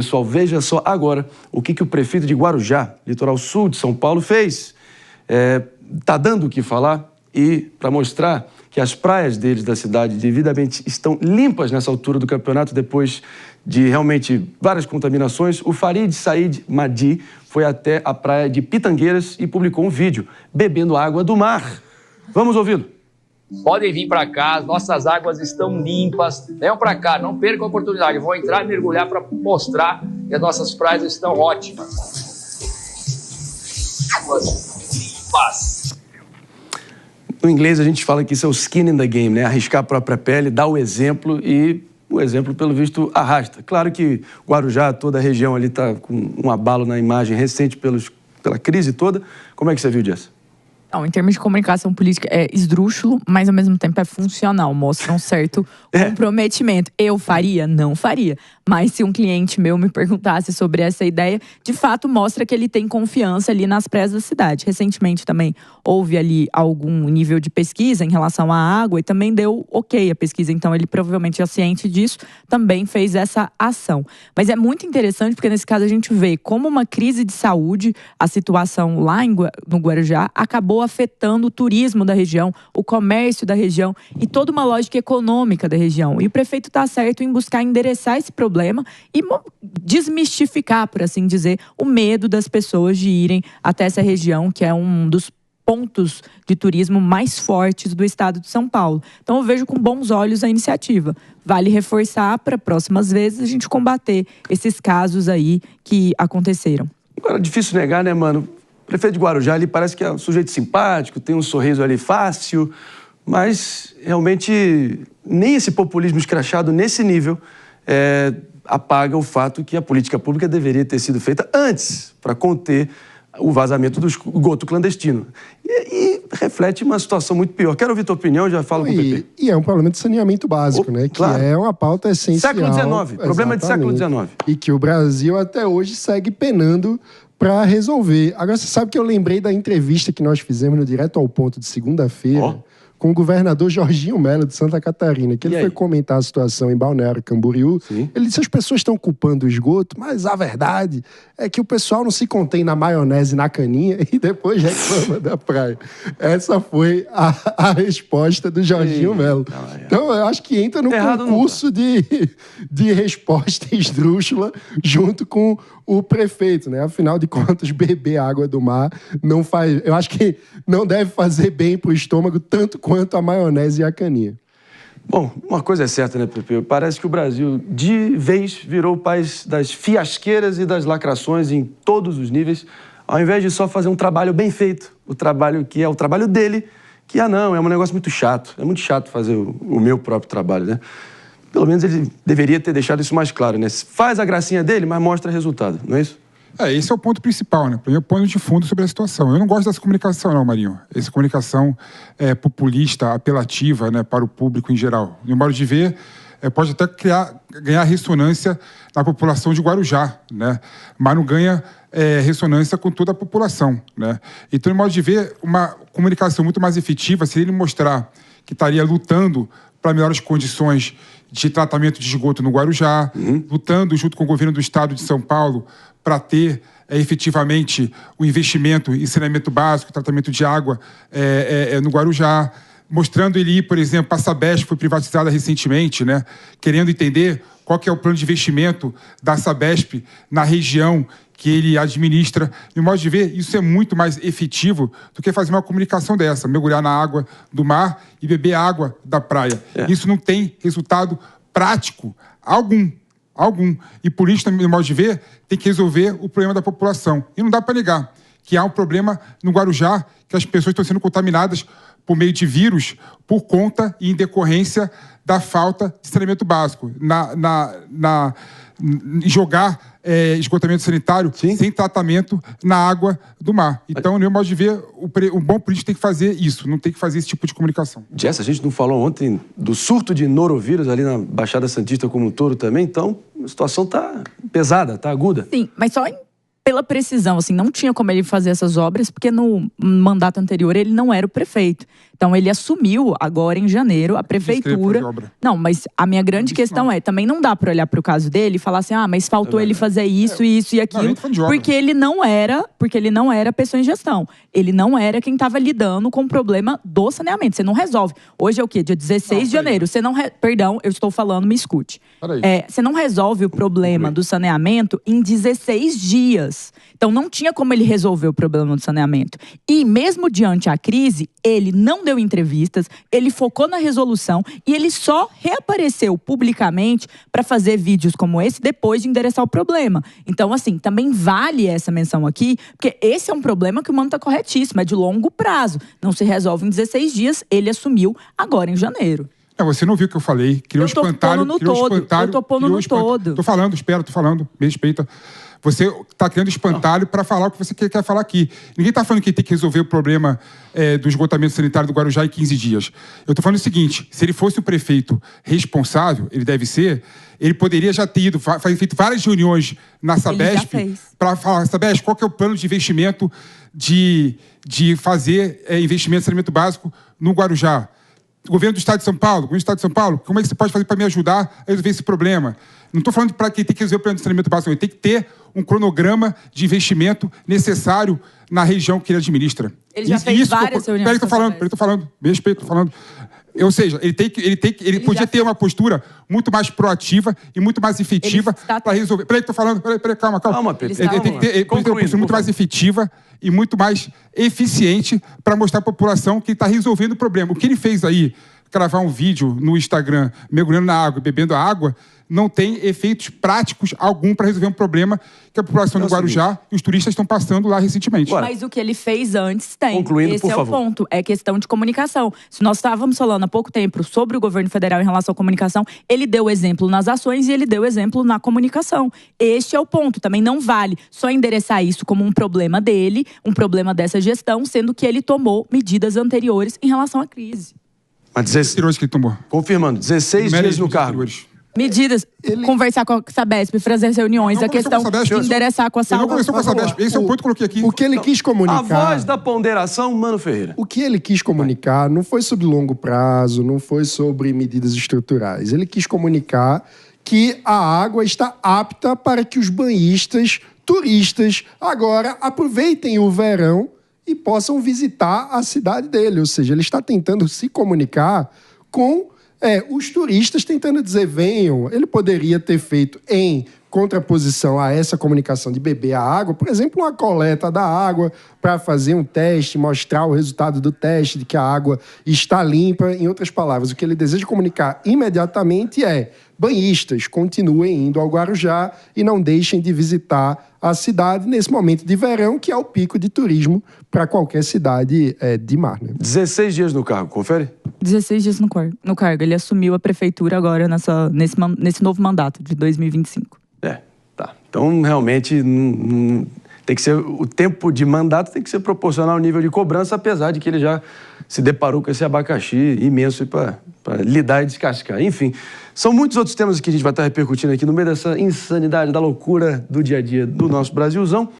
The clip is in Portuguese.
Pessoal, veja só agora o que o prefeito de Guarujá, litoral sul de São Paulo, fez. Está dando o que falar e para mostrar que as praias deles da cidade devidamente estão limpas nessa altura do campeonato, depois de realmente várias contaminações, o Farid Said Madi foi até a praia de Pitangueiras e publicou um vídeo bebendo água do mar. Vamos ouvi-lo. Podem vir para cá, as nossas águas estão limpas. Venham para cá, não percam a oportunidade. Vou entrar e mergulhar para mostrar que as nossas praias estão ótimas. Águas limpas. No inglês a gente fala que isso é o skin in the game, né? Arriscar a própria pele, dar o exemplo e o exemplo, pelo visto, arrasta. Claro que Guarujá, toda a região ali está com um abalo na imagem recente pela crise toda. Como é que você viu, Jess? Não, em termos de comunicação política, é esdrúxulo, mas ao mesmo tempo é funcional, mostra um certo comprometimento. Eu faria? Não faria. Mas se um cliente meu me perguntasse sobre essa ideia, de fato mostra que ele tem confiança ali nas praias da cidade. Recentemente também houve ali algum nível de pesquisa em relação à água e também deu ok a pesquisa. Então ele provavelmente já ciente disso, também fez essa ação. Mas é muito interessante porque nesse caso a gente vê como uma crise de saúde, a situação lá no Guarujá, acabou afetando o turismo da região, o comércio da região e toda uma lógica econômica da região. E o prefeito está certo em buscar endereçar esse problema e desmistificar, por assim dizer, o medo das pessoas de irem até essa região, que é um dos pontos de turismo mais fortes do estado de São Paulo. Então eu vejo com bons olhos a iniciativa. Vale reforçar para próximas vezes a gente combater esses casos aí que aconteceram. Agora, difícil negar, né, mano? O prefeito de Guarujá, ele parece que é um sujeito simpático, tem um sorriso ali fácil, mas realmente nem esse populismo escrachado nesse nível apaga o fato que a política pública deveria ter sido feita antes para conter o vazamento do esgoto clandestino. E reflete uma situação muito pior. Quero ouvir tua opinião, já falo com o PP. E é um problema de saneamento básico, né? Claro. Que é uma pauta essencial. Século XIX, problema de século XIX. E que o Brasil até hoje segue penando para resolver. Agora, você sabe que eu lembrei da entrevista que nós fizemos no Direto ao Ponto de segunda-feira com o governador Jorginho Mello de Santa Catarina, que ele foi comentar a situação em Balneário Camboriú. Sim. Ele disse: as pessoas estão culpando o esgoto, mas a verdade é que o pessoal não se contém na maionese na caninha e depois reclama da praia. Essa foi a resposta do Jorginho Mello. Então, eu acho que entra no concurso de resposta esdrúxula junto com o prefeito, né? Afinal de contas, beber água do mar não faz... Eu acho que não deve fazer bem para o estômago tanto quanto a maionese e a caninha. Bom, uma coisa é certa, né, Pepe? Parece que o Brasil, de vez, virou o país das fiasqueiras e das lacrações em todos os níveis, ao invés de só fazer um trabalho bem feito, o trabalho que é o trabalho dele, que, não, é um negócio muito chato. É muito chato fazer o meu próprio trabalho, né? Pelo menos ele deveria ter deixado isso mais claro, né? Faz a gracinha dele, mas mostra resultado, não é isso? Esse é o ponto principal, né? Para mim, é o ponto de fundo sobre a situação. Eu não gosto dessa comunicação, não, Marinho. Essa comunicação populista, apelativa, né, para o público em geral. No modo de ver, pode até ganhar ressonância na população de Guarujá, né? Mas não ganha ressonância com toda a população, né? Então, no modo de ver, uma comunicação muito mais efetiva seria ele mostrar que estaria lutando para melhores condições de tratamento de esgoto no Guarujá, lutando junto com o governo do estado de São Paulo para ter efetivamente o investimento em saneamento básico, tratamento de água no Guarujá, mostrando ele ir, por exemplo, a Sabesp, que foi privatizada recentemente, né, querendo entender qual que é o plano de investimento da Sabesp na região que ele administra. No modo de ver, isso é muito mais efetivo do que fazer uma comunicação dessa, mergulhar na água do mar e beber água da praia. Isso não tem resultado prático algum. E por isso, no modo de ver, tem que resolver o problema da população. E não dá para negar que há um problema no Guarujá, que as pessoas estão sendo contaminadas por meio de vírus por conta e em decorrência da falta de saneamento básico. Jogar esgotamento sanitário sem tratamento na água do mar. Então, no meu modo de ver, o bom político tem que fazer isso, não tem que fazer esse tipo de comunicação. Jess, a gente não falou ontem do surto de norovírus ali na Baixada Santista como um todo também, então a situação tá pesada, tá aguda. Sim, mas só pela precisão, assim, não tinha como ele fazer essas obras, porque no mandato anterior ele não era o prefeito. Então, ele assumiu agora em janeiro a prefeitura. Não, mas a minha grande questão também não dá para olhar para o caso dele e falar assim, mas faltou ele fazer isso e aquilo, porque ele não era pessoa em gestão. Ele não era quem estava lidando com o problema do saneamento. Você não resolve. Hoje é o quê? Dia 16 de janeiro. Você não... Perdão, eu estou falando, me escute. Você não resolve o problema do saneamento em 16 dias. Então, não tinha como ele resolver o problema do saneamento. E mesmo diante a crise, ele não deu entrevistas, ele focou na resolução e ele só reapareceu publicamente para fazer vídeos como esse depois de endereçar o problema. Então, assim, também vale essa menção aqui, porque esse é um problema que o Mano está corretíssimo, é de longo prazo. Não se resolve em 16 dias, ele assumiu agora em janeiro. Você não viu o que eu falei, criou um espantalho. Eu tô pondo no todo. Tô falando, me respeita. Você está criando espantalho para falar o que você quer falar aqui. Ninguém está falando que tem que resolver o problema do esgotamento sanitário do Guarujá em 15 dias. Eu estou falando o seguinte, se ele fosse o prefeito responsável, ele deve ser, ele poderia já ter feito várias reuniões na Sabesp para falar, Sabesp, qual que é o plano de investimento de fazer investimento em saneamento básico no Guarujá? O governo do Estado de São Paulo, como é que você pode fazer para me ajudar a resolver esse problema? Não estou falando para quem tem que resolver o plano de saneamento básico, ele tem que ter um cronograma de investimento necessário na região que ele administra. Ele já fez várias reuniões. Peraí, estou falando, me respeito, estou falando. Ou seja, ele podia ter uma postura muito mais proativa e muito mais efetiva para resolver. Peraí, estou falando, calma. Calma, Pedro. Ele tem que ter uma postura muito mais efetiva e muito mais eficiente para mostrar à população que está resolvendo o problema. O que ele fez aí, gravar um vídeo no Instagram, mergulhando na água, bebendo a água, não tem efeitos práticos algum para resolver um problema que a população do Guarujá e os turistas estão passando lá recentemente. Mas o que ele fez antes tem. Concluindo, Esse é o ponto. É questão de comunicação. Se nós estávamos falando há pouco tempo sobre o governo federal em relação à comunicação, ele deu exemplo nas ações e ele deu exemplo na comunicação. Este é o ponto. Também não vale só endereçar isso como um problema dele, um problema dessa gestão, sendo que ele tomou medidas anteriores em relação à crise. Mas 16 que ele tomou. Confirmando, 16 dias no cargo. Medidas, conversar com a Sabesp, fazer reuniões, a questão de endereçar com a saúde. Ele não conversou com a Sabesp, esse é o ponto que eu coloquei aqui. O que ele quis comunicar... A voz da ponderação, Mano Ferreira. O que ele quis comunicar não foi sobre longo prazo, não foi sobre medidas estruturais. Ele quis comunicar que a água está apta para que os banhistas, turistas, agora aproveitem o verão e possam visitar a cidade dele. Ou seja, ele está tentando se comunicar com... os turistas tentando dizer, venham. Ele poderia ter feito em contraposição a essa comunicação de beber a água, por exemplo, uma coleta da água para fazer um teste, mostrar o resultado do teste de que a água está limpa. Em outras palavras, o que ele deseja comunicar imediatamente é: banhistas, continuem indo ao Guarujá e não deixem de visitar a cidade nesse momento de verão, que é o pico de turismo para qualquer cidade de mar. Né? 16 dias no cargo, confere? 16 dias no cargo. Ele assumiu a prefeitura agora nesse novo mandato de 2025. Tá. Então, realmente, tem que ser, o tempo de mandato tem que ser proporcional ao nível de cobrança, apesar de que ele já se deparou com esse abacaxi imenso para lidar e descascar. Enfim, são muitos outros temas que a gente vai estar repercutindo aqui no meio dessa insanidade, da loucura do dia a dia do nosso Brasilzão.